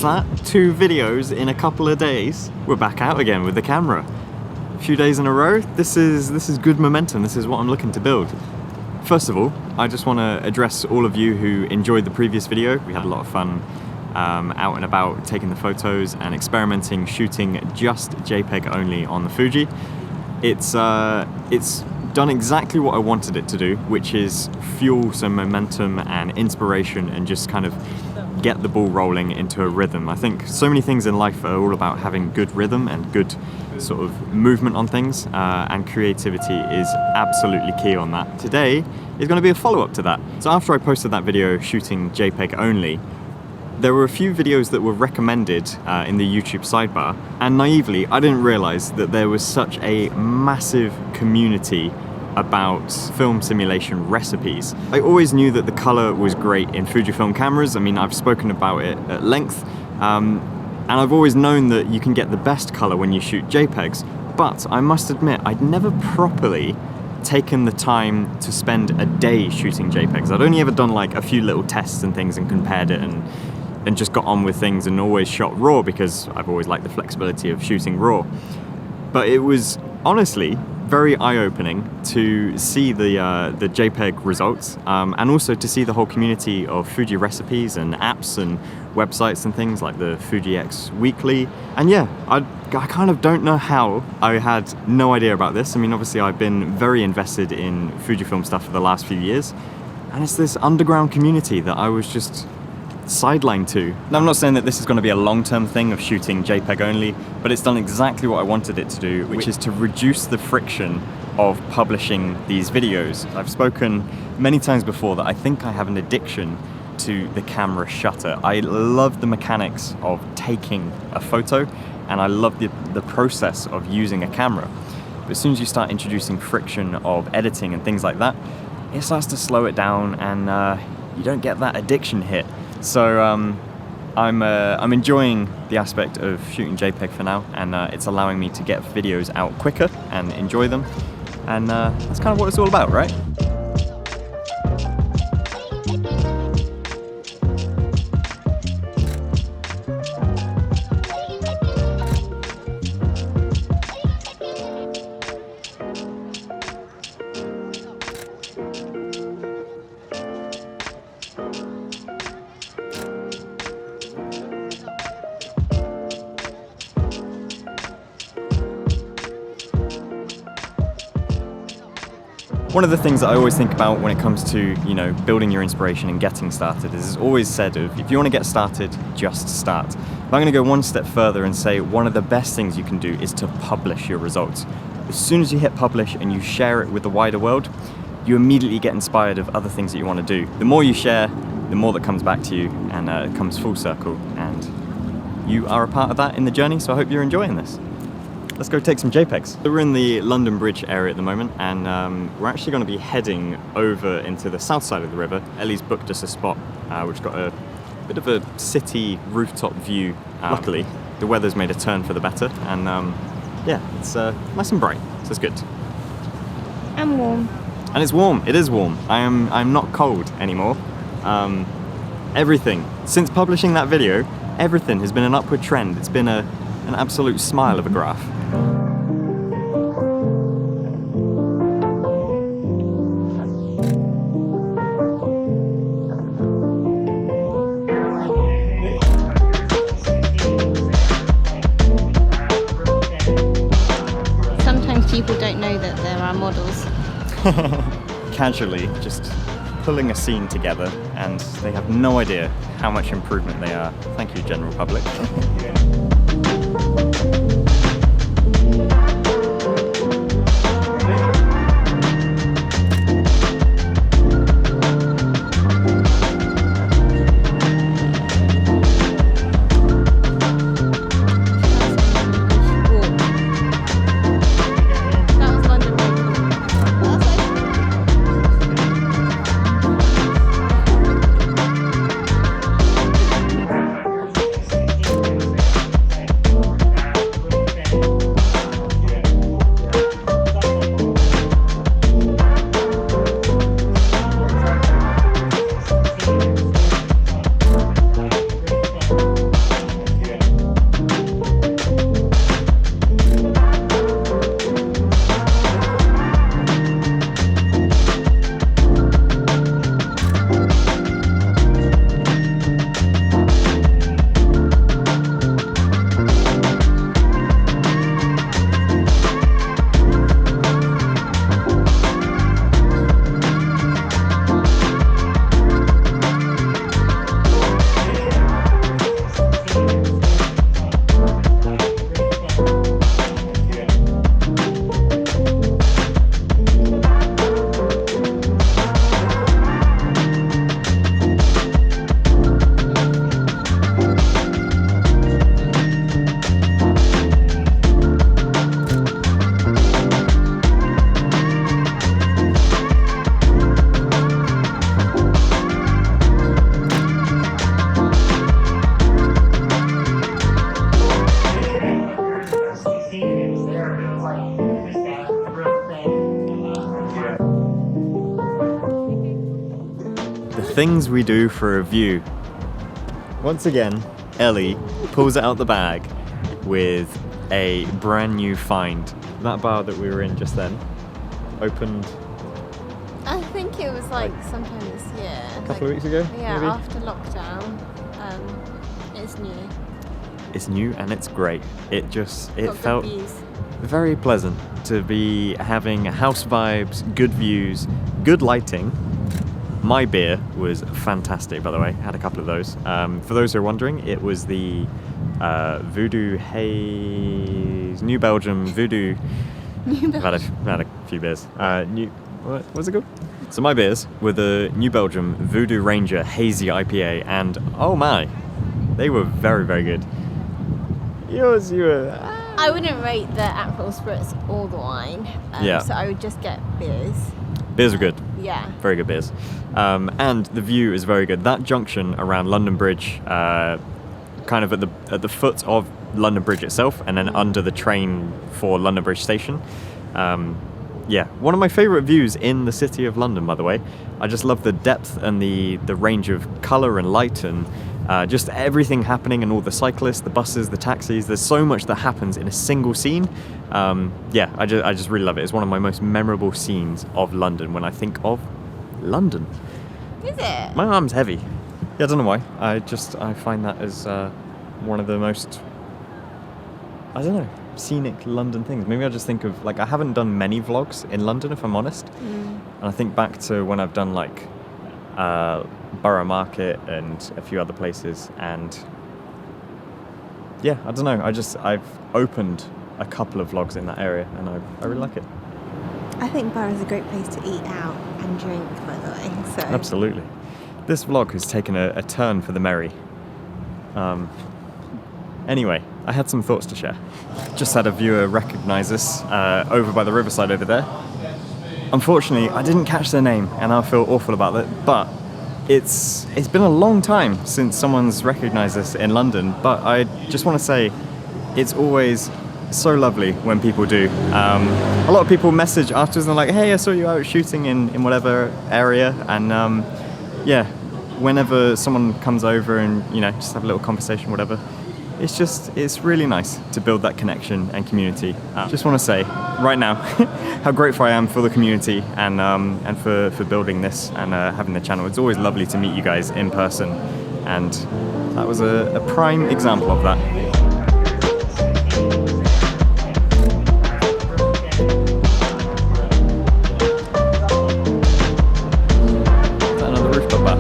that? 2 videos in a couple of days. We're back out again with the camera. A few days in a row. This is good momentum. This is what I'm looking to build. First of all, I just want to address all of you who enjoyed the previous video. We had a lot of fun out and about taking the photos and experimenting, shooting just JPEG only on the Fuji. It's done exactly what I wanted it to do, which is fuel some momentum and inspiration and just kind of get the ball rolling into a rhythm. I think so many things in life are all about having good rhythm and good sort of movement on things, and creativity is absolutely key on that. Today is going to be a follow-up to that. So after I posted that video shooting JPEG only, there were a few videos that were recommended in the YouTube sidebar, and naively I didn't realize that there was such a massive community about film simulation recipes. I always knew that the color was great in Fujifilm cameras. I mean, I've spoken about it at length, and I've always known that you can get the best color when you shoot JPEGs, but I must admit I'd never properly taken the time to spend a day shooting JPEGs. I'd only ever done like a few little tests and things and compared it and just got on with things and always shot RAW because I've always liked the flexibility of shooting RAW. But it was honestly very eye-opening to see the JPEG results, and also to see the whole community of Fuji recipes and apps and websites and things like the Fuji X Weekly. And yeah, I kind of don't know how I had no idea about this. I mean, obviously I've been very invested in Fujifilm stuff for the last few years, and it's this underground community that I was just sidelined to. Now, I'm not saying that this is going to be a long-term thing of shooting JPEG only, but it's done exactly what I wanted it to do, which is to reduce the friction of publishing these videos. I've spoken many times before that I think I have an addiction to the camera shutter. I love the mechanics of taking a photo, and I love the process of using a camera. But as soon as you start introducing friction of editing and things like that, it starts to slow it down, and you don't get that addiction hit. So I'm enjoying the aspect of shooting JPEG for now, and it's allowing me to get videos out quicker and enjoy them, and that's kind of what it's all about, right? One of the things that I always think about when it comes to, you know, building your inspiration and getting started is it's always said of, if you want to get started, just start. But I'm going to go one step further and say one of the best things you can do is to publish your results. As soon as you hit publish and you share it with the wider world, you immediately get inspired of other things that you want to do. The more you share, the more that comes back to you, and it comes full circle, and you are a part of that in the journey, so I hope you're enjoying this. Let's go take some JPEGs. So we're in the London Bridge area at the moment, and we're actually going to be heading over into the south side of the river. Ellie's booked us a spot which got a bit of a city rooftop view. Luckily, the weather's made a turn for the better, and yeah, it's nice and bright, so it's good. And warm. And it's warm. It is warm. I'm not cold anymore. Everything since publishing that video, everything has been an upward trend. It's been an absolute smile of a graph. Sometimes people don't know that there are models. Casually, just pulling a scene together, and they have no idea how much improvement they are. Thank you, general public. Things we do for a view. Once again, Ellie pulls it out the bag with a brand new find. That bar that we were in just then opened I think it was like sometime this year. a couple of weeks ago, Yeah, maybe? after lockdown. It's new. It's new and it's great. It Got felt good views. very pleasant to be having house vibes, good views, good lighting. My beer was fantastic, by the way. Had a couple of those. For those who are wondering, it was the Voodoo Haze, New Belgium Voodoo. I've had a few beers. What's it called? So my beers were the New Belgium Voodoo Ranger Hazy IPA, and oh my, they were very, very good. Yours, you were... I wouldn't rate the Aperol spirits or the wine. Yeah. So I would just get beers. Beers were good. Yeah. Very good beers. And the view is very good. That junction around London Bridge, kind of at the foot of London Bridge itself, and then under the train for London Bridge Station. Yeah, one of my favourite views in the city of London, by the way. I just love the depth and the range of colour and light and just everything happening, and all the cyclists, the buses, the taxis. There's so much that happens in a single scene. Yeah, I just really love it. It's one of my most memorable scenes of London when I think of London. Is it? My arm's heavy. Yeah, I don't know why. I find that as one of the most, I don't know, scenic London things. Maybe I just think of, like, I haven't done many vlogs in London, if I'm honest. And I think back to when I've done like Borough Market and a few other places, and yeah, I don't know. I've opened a couple of vlogs in that area, and I really like it. I think Borough is a great place to eat out and drink, by the way. So Absolutely. This vlog has taken a turn for the merry. Anyway, I had some thoughts to share. Just had a viewer recognise us over by the riverside over there. Unfortunately, I didn't catch their name, and I feel awful about it, but it's been a long time since someone's recognised us in London, but I just want to say it's always so lovely when people do. A lot of people message afterwards and they're like, hey, I saw you out shooting in whatever area, and yeah, whenever someone comes over and, you know, just have a little conversation, whatever, it's really nice to build that connection and community. Just want to say right now how grateful I am for the community and for building this and having the channel. It's always lovely to meet you guys in person, and that was a prime example of that. Is that another rooftop bar?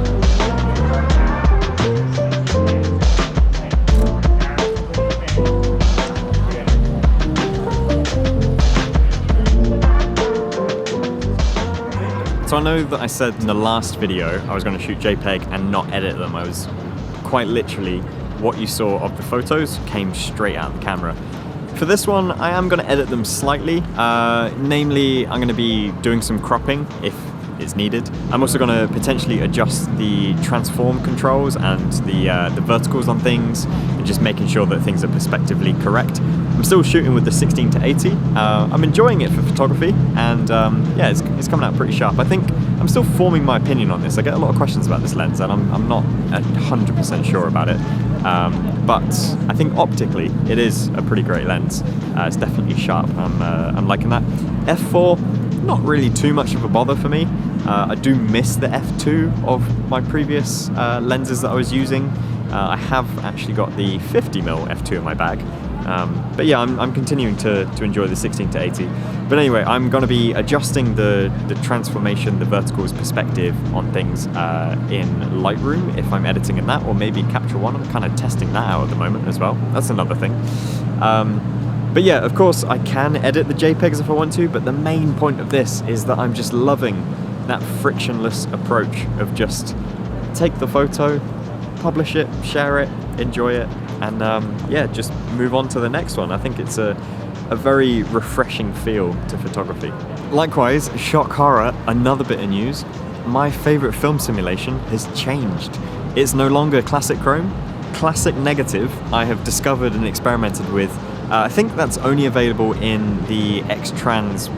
So I know that I said in the last video I was going to shoot JPEG and not edit them. I was quite literally, what you saw of the photos came straight out of the camera. For this one, I am going to edit them slightly. Namely, I'm going to be doing some cropping if it's needed. I'm also going to potentially adjust the transform controls and the verticals on things, and just making sure that things are perspectively correct. I'm still shooting with the 16-80. I'm enjoying it for photography, and yeah, it's coming out pretty sharp. I think I'm still forming my opinion on this. I get a lot of questions about this lens, and I'm not 100% sure about it. But I think optically it is a pretty great lens. It's definitely sharp. I'm liking that. f4, not really too much of a bother for me. I do miss the f2 of my previous lenses that I was using. I have actually got the 50mm f2 in my bag. But yeah, I'm continuing to enjoy the 16-80. But anyway, I'm going to be adjusting the transformation, the verticals perspective on things in Lightroom if I'm editing in that, or maybe Capture One. I'm kind of testing that out at the moment as well. That's another thing. But yeah, of course, I can edit the JPEGs if I want to, but the main point of this is that I'm just loving that frictionless approach of just take the photo, publish it, share it, enjoy it, and yeah, just move on to the next one. I think it's a very refreshing feel to photography. Likewise, shock horror, another bit of news. My favourite film simulation has changed. It's no longer classic chrome. Classic negative I have discovered and experimented with. I think that's only available in the X-Trans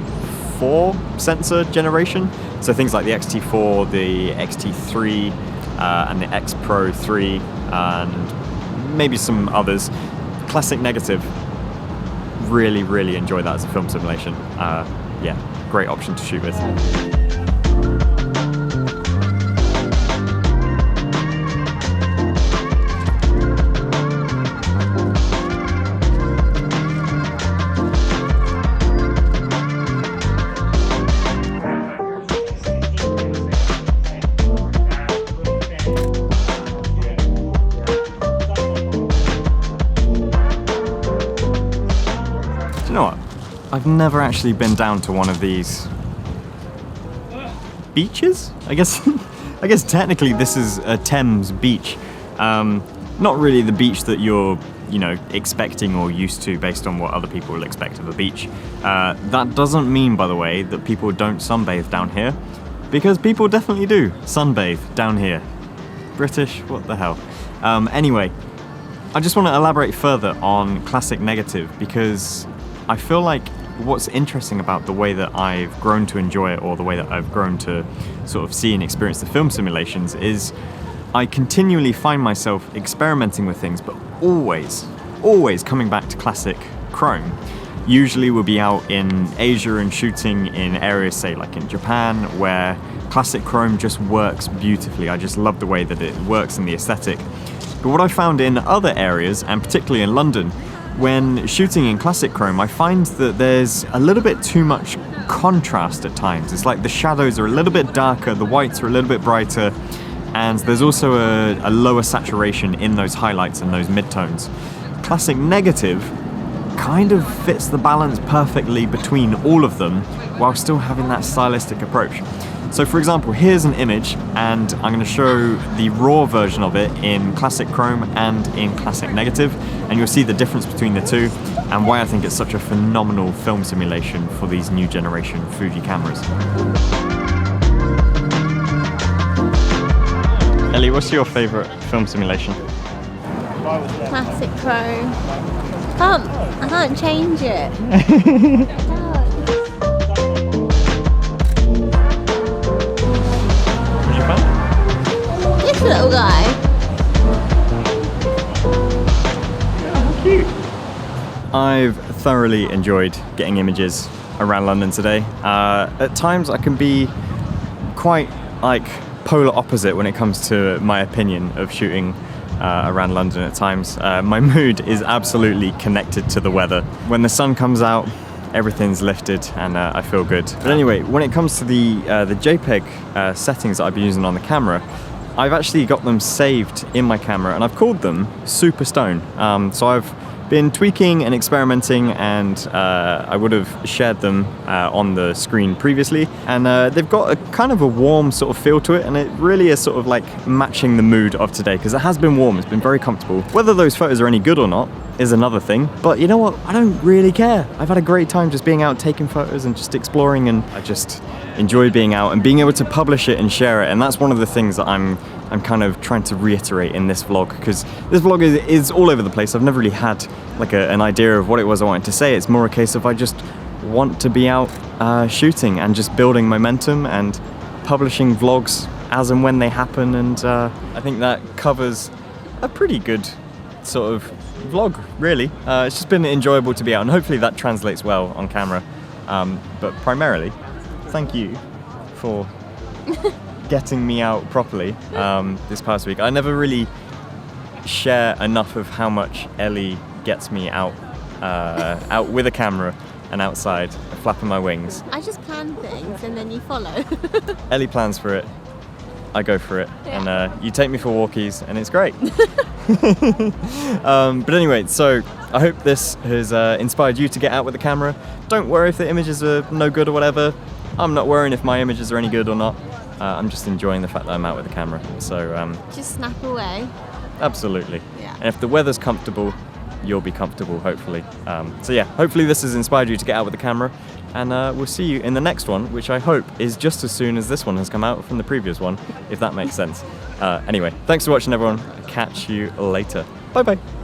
4 sensor generation. So things like the X-T4, the X-T3, and the X Pro 3 and maybe some others. Classic negative, really enjoy that as a film simulation. Yeah, great option to shoot with. You know what? I've never actually been down to one of these beaches? I guess technically this is a Thames beach. Not really the beach that you're, you know, expecting or used to based on what other people will expect of a beach. That doesn't mean, by the way, that people don't sunbathe down here, because people definitely do sunbathe down here. British, what the hell? Anyway, I just want to elaborate further on classic negative, because I feel like what's interesting about the way that I've grown to enjoy it, or the way that I've grown to sort of see and experience the film simulations, is I continually find myself experimenting with things, but always coming back to classic chrome. Usually we'll be out in Asia and shooting in areas, say like in Japan, where classic chrome just works beautifully. I just love the way that it works and the aesthetic. But what I found in other areas, and particularly in London, when shooting in classic chrome, I find that there's a little bit too much contrast at times. It's like the shadows are a little bit darker, the whites are a little bit brighter, and there's also a lower saturation in those highlights and those midtones. Classic negative kind of fits the balance perfectly between all of them while still having that stylistic approach. So for example, here's an image, and I'm going to show the raw version of it in classic chrome and in classic negative, and you'll see the difference between the two and why I think it's such a phenomenal film simulation for these new generation Fuji cameras. Ellie, what's your favourite film simulation? Classic chrome. I can't change it. This little guy. Cute. I've thoroughly enjoyed getting images around London today. At times I can be quite like polar opposite when it comes to my opinion of shooting around London at times. My mood is absolutely connected to the weather. When the sun comes out, everything's lifted and I feel good. But anyway, when it comes to the JPEG settings that I've been using on the camera, I've actually got them saved in my camera, and I've called them Super Stone. So I've been tweaking and experimenting, and I would have shared them on the screen previously, and they've got a kind of a warm sort of feel to it, and it really is sort of like matching the mood of today, because it has been warm, it's been very comfortable. Whether those photos are any good or not is another thing, but you know what, I don't really care. I've had a great time just being out taking photos and just exploring, and I just enjoy being out and being able to publish it and share it. And that's one of the things that I'm kind of trying to reiterate in this vlog, because this vlog is all over the place. I've never really had like an idea of what it was I wanted to say. It's more a case of I just want to be out shooting and just building momentum and publishing vlogs as and when they happen, and I think that covers a pretty good sort of vlog, really. It's just been enjoyable to be out, and hopefully that translates well on camera. But primarily, thank you for getting me out properly this past week. I never really share enough of how much Ellie gets me out out with a camera and outside, flapping my wings. I just plan things and then you follow. Ellie plans for it, I go for it, Yeah. and you take me for walkies, and it's great. But anyway, so I hope this has inspired you to get out with the camera. Don't worry if the images are no good or whatever. I'm not worrying if my images are any good or not. I'm just enjoying the fact that I'm out with the camera. So Just snap away. absolutely. Yeah. And if the weather's comfortable, you'll be comfortable, hopefully. So yeah, hopefully this has inspired you to get out with the camera, and we'll see you in the next one, which I hope is just as soon as this one has come out from the previous one, if that makes sense. Anyway, thanks for watching, everyone. Catch you later. Bye bye.